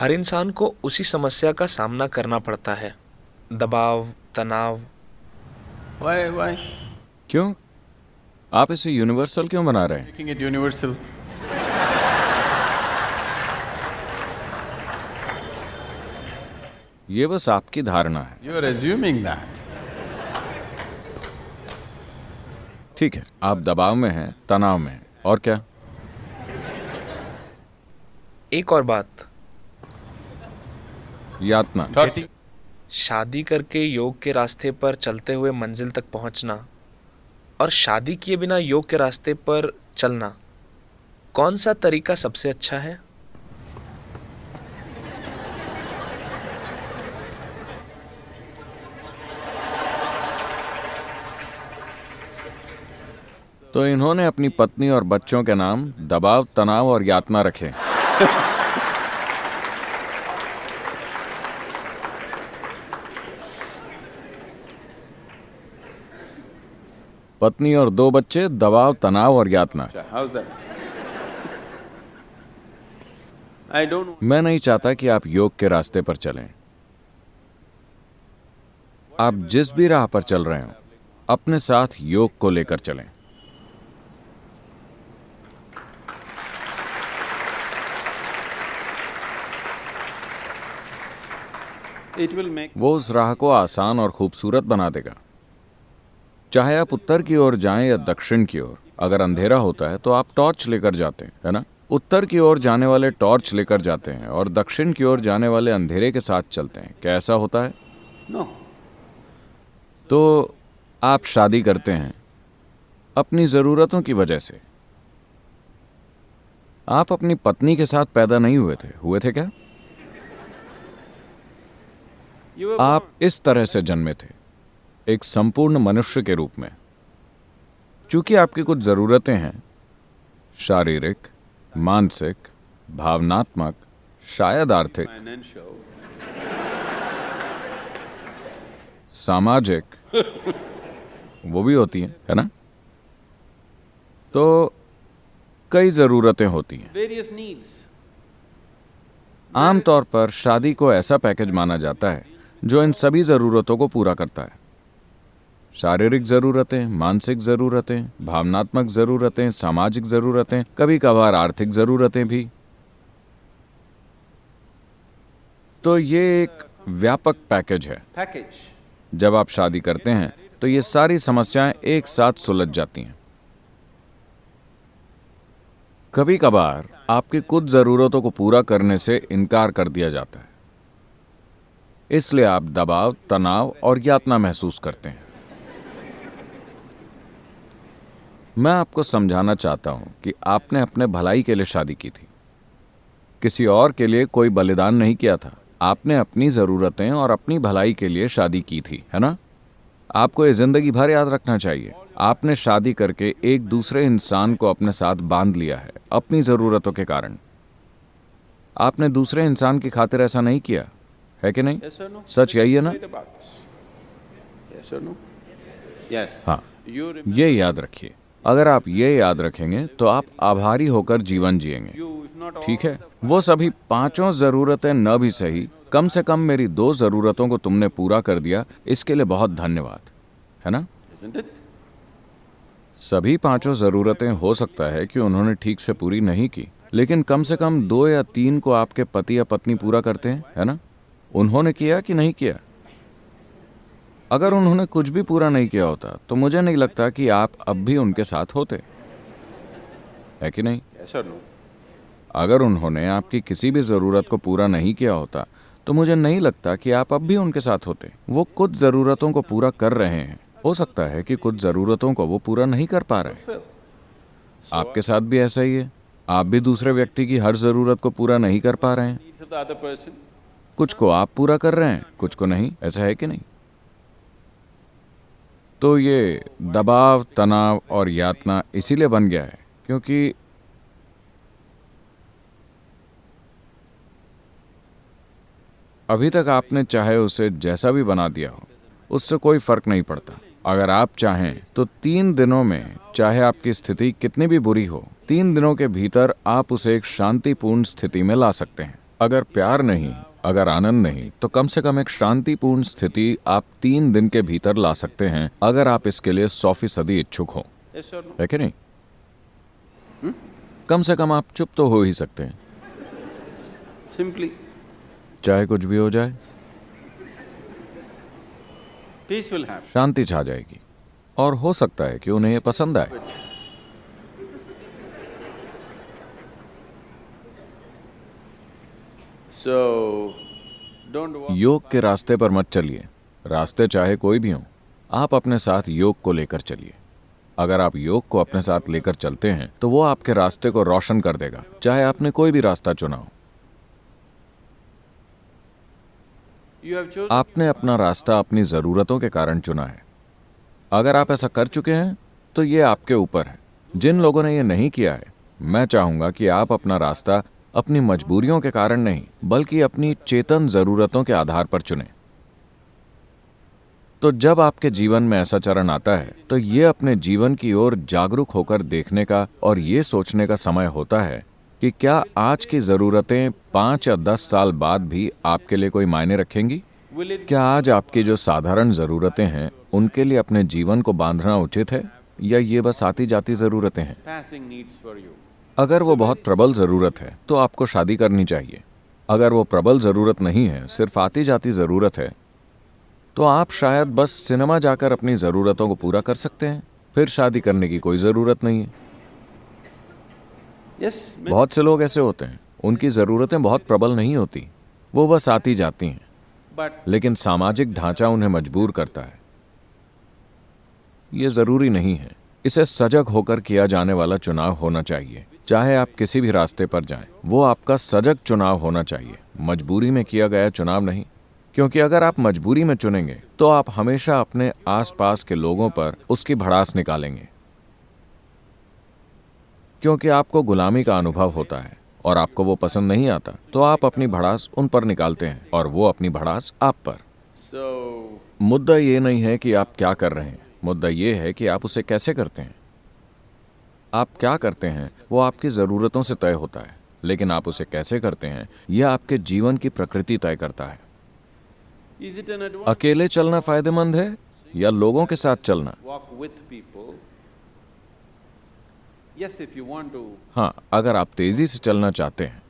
हर इंसान को उसी समस्या का सामना करना पड़ता है। दबाव, तनाव। Why क्यों? आप इसे यूनिवर्सल क्यों बना रहे हैं? making it universal? ये बस आपकी धारणा है। You are assuming that. ठीक है, आप दबाव में हैं, तनाव में हैं, और क्या? एक और बात, यातना। Torture. शादी करके योग के रास्ते पर चलते हुए मंजिल तक पहुंचना और शादी किए बिना योग के रास्ते पर चलना, कौन सा तरीका सबसे अच्छा है? तो इन्होंने अपनी पत्नी और बच्चों के नाम दबाव, तनाव और यातना रखे। पत्नी और 2 बच्चे, दबाव, तनाव और यातना। How's that? I don't know. मैं नहीं चाहता कि आप योग के रास्ते पर चलें। आप जिस भी राह पर चल रहे हो, अपने साथ योग को लेकर चलें। It will make. वो उस राह को आसान और खूबसूरत बना देगा। चाहे आप उत्तर की ओर जाएं या दक्षिण की ओर, अगर अंधेरा होता है तो आप टॉर्च लेकर जाते हैं, है ना? उत्तर की ओर जाने वाले टॉर्च लेकर जाते हैं और दक्षिण की ओर जाने वाले अंधेरे के साथ चलते हैं। क्या ऐसा होता है? No. तो आप शादी करते हैं अपनी ज़रूरतों की वजह से। आप अपनी पत्नी के साथ पैदा नहीं हुए थे क्या? You were आप इस तरह से जन्मे थे, एक संपूर्ण मनुष्य के रूप में। चूंकि आपकी कुछ ज़रूरतें हैं, शारीरिक, मानसिक, भावनात्मक, शायद आर्थिक, financial. सामाजिक, वो भी होती हैं, है ना? तो कई ज़रूरतें होती हैं। Various needs. आमतौर पर शादी को ऐसा पैकेज माना जाता है जो इन सभी ज़रूरतों को पूरा करता है। शारीरिक ज़रूरतें, मानसिक ज़रूरतें, भावनात्मक ज़रूरतें, सामाजिक ज़रूरतें, कभी कभार आर्थिक ज़रूरतें भी। तो ये एक व्यापक पैकेज है। Package. जब आप शादी करते हैं तो ये सारी समस्याएं एक साथ सुलझ जाती हैं। कभी कभार आपकी कुछ ज़रूरतों को पूरा करने से इनकार कर दिया जाता है, इसलिए आप दबाव, तनाव और यातना महसूस करते हैं। मैं आपको समझाना चाहता हूं कि आपने अपने भलाई के लिए शादी की थी, किसी और के लिए कोई बलिदान नहीं किया था। आपने अपनी ज़रूरतें और अपनी भलाई के लिए शादी की थी, है ना? आपको ये ज़िंदगी भर याद रखना चाहिए। आपने शादी करके एक दूसरे इंसान को अपने साथ बांध लिया है अपनी ज़रूरतों के कारण। आपने दूसरे इंसान की खातिर ऐसा नहीं किया, है कि नहीं? Yes or no? सच यही है ना? Read about this. Yes or no? Yes. हाँ, You remember. ये याद रखिए। अगर आप ये याद रखेंगे तो आप आभारी होकर जीवन जिएंगे। You, if not all. ठीक है, वो सभी 5 ज़रूरतें न भी सही, कम से कम मेरी 2 ज़रूरतों को तुमने पूरा कर दिया, इसके लिए बहुत धन्यवाद, है ना? Isn't it? सभी 5 ज़रूरतें हो सकता है कि उन्होंने ठीक से पूरी नहीं की, लेकिन कम से कम 2 या 3 को आपके पति या पत्नी पूरा करते हैं, है ना? उन्होंने किया कि नहीं किया? अगर उन्होंने कुछ भी पूरा नहीं किया होता तो मुझे नहीं लगता कि आप अब भी उनके साथ होते, है कि नहीं? Yes or no? अगर उन्होंने आपकी किसी भी ज़रूरत को पूरा नहीं किया होता तो मुझे नहीं लगता कि आप अब भी उनके साथ होते। वो कुछ ज़रूरतों को पूरा कर रहे हैं, हो सकता है कि कुछ ज़रूरतों को वो पूरा नहीं कर पा रहे। Fulfill. आपके साथ भी ऐसा ही है। आप भी दूसरे व्यक्ति की हर ज़रूरत को पूरा नहीं कर पा रहे हैं। Needs of the other person. कुछ को आप पूरा कर रहे हैं, कुछ को नहीं। ऐसा है कि नहीं? तो ये दबाव, तनाव और यातना इसीलिए बन गया है क्योंकि अभी तक आपने चाहे उसे जैसा भी बना दिया हो, उससे कोई फर्क नहीं पड़ता। अगर आप चाहें तो 3 दिनों में, चाहे आपकी स्थिति कितनी भी बुरी हो, 3 दिनों के भीतर आप उसे एक शांतिपूर्ण स्थिति में ला सकते हैं। अगर प्यार नहीं, अगर आनंद नहीं, तो कम से कम एक शांतिपूर्ण स्थिति आप 3 दिन के भीतर ला सकते हैं, अगर आप इसके लिए 100% इच्छुक हो, Yes or no? है कि नहीं? कम से कम आप चुप तो हो ही सकते हैं, Simply. चाहे कुछ भी हो जाए, Peace will happen. शांति छा जाएगी। और हो सकता है कि उन्हें ये पसंद आए। So, don't walk. योग के रास्ते पर मत चलिए, रास्ते चाहे कोई भी हो, आप अपने साथ योग को लेकर चलिए। अगर आप योग को अपने साथ लेकर चलते हैं तो वो आपके रास्ते को रोशन कर देगा, चाहे आपने कोई भी रास्ता चुना हो। You have chosen. आपने अपना रास्ता अपनी ज़रूरतों के कारण चुना है। अगर आप ऐसा कर चुके हैं तो ये आपके ऊपर है। जिन लोगों ने ये नहीं किया है, मैं चाहूँगा कि आप अपना रास्ता अपनी मजबूरियों के कारण नहीं, बल्कि अपनी चेतन ज़रूरतों के आधार पर चुनें। तो जब आपके जीवन में ऐसा चरण आता है तो ये अपने जीवन की ओर जागरूक होकर देखने का और ये सोचने का समय होता है कि क्या आज की ज़रूरतें 5 या 10 साल बाद भी आपके लिए कोई मायने रखेंगी? Will it क्या आज आपकी जो साधारण ज़रूरतें हैं उनके लिए अपने जीवन को बांधना उचित है, या ये बस आती जाती ज़रूरतें हैं? passing needs for you? अगर वो बहुत प्रबल ज़रूरत है तो आपको शादी करनी चाहिए। अगर वो प्रबल ज़रूरत नहीं है, सिर्फ आती जाती ज़रूरत है, तो आप शायद बस सिनेमा जाकर अपनी ज़रूरतों को पूरा कर सकते हैं, फिर शादी करने की कोई ज़रूरत नहीं है। Yes. बहुत से लोग ऐसे होते हैं, उनकी ज़रूरतें बहुत प्रबल नहीं होती, वो बस आती जाती हैं, But लेकिन सामाजिक ढांचा उन्हें मजबूर करता है। ये ज़रूरी नहीं है। इसे सजग होकर किया जाने वाला चुनाव होना चाहिए। चाहे आप किसी भी रास्ते पर जाएं, वो आपका सजग चुनाव होना चाहिए, मजबूरी में किया गया चुनाव नहीं। क्योंकि अगर आप मजबूरी में चुनेंगे तो आप हमेशा अपने आसपास के लोगों पर उसकी भड़ास निकालेंगे, क्योंकि आपको गुलामी का अनुभव होता है और आपको वो पसंद नहीं आता, तो आप अपनी भड़ास उन पर निकालते हैं और वो अपनी भड़ास आप पर। so मुद्दा ये नहीं है कि आप क्या कर रहे हैं, मुद्दा ये है कि आप उसे कैसे करते हैं। आप क्या करते हैं वो आपकी ज़रूरतों से तय होता है, लेकिन आप उसे कैसे करते हैं यह आपके जीवन की प्रकृति तय करता है। is it an advantage? अकेले चलना फायदेमंद है या लोगों के साथ चलना? Walk with people. Yes, if you want to. हाँ, अगर आप तेजी से चलना चाहते हैं।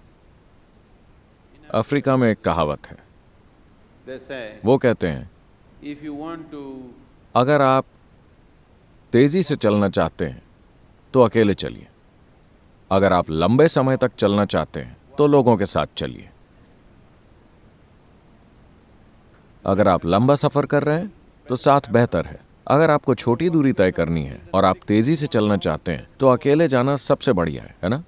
अफ्रीका में एक कहावत है, They say, वो कहते हैं, if you want to अगर आप तेजी से चलना चाहते हैं तो अकेले चलिए, अगर आप लंबे समय तक चलना चाहते हैं तो लोगों के साथ चलिए। अगर आप लंबा सफर कर रहे हैं तो साथ बेहतर है। अगर आपको छोटी दूरी तय करनी है और आप तेजी से चलना चाहते हैं तो अकेले जाना सबसे बढ़िया है ना?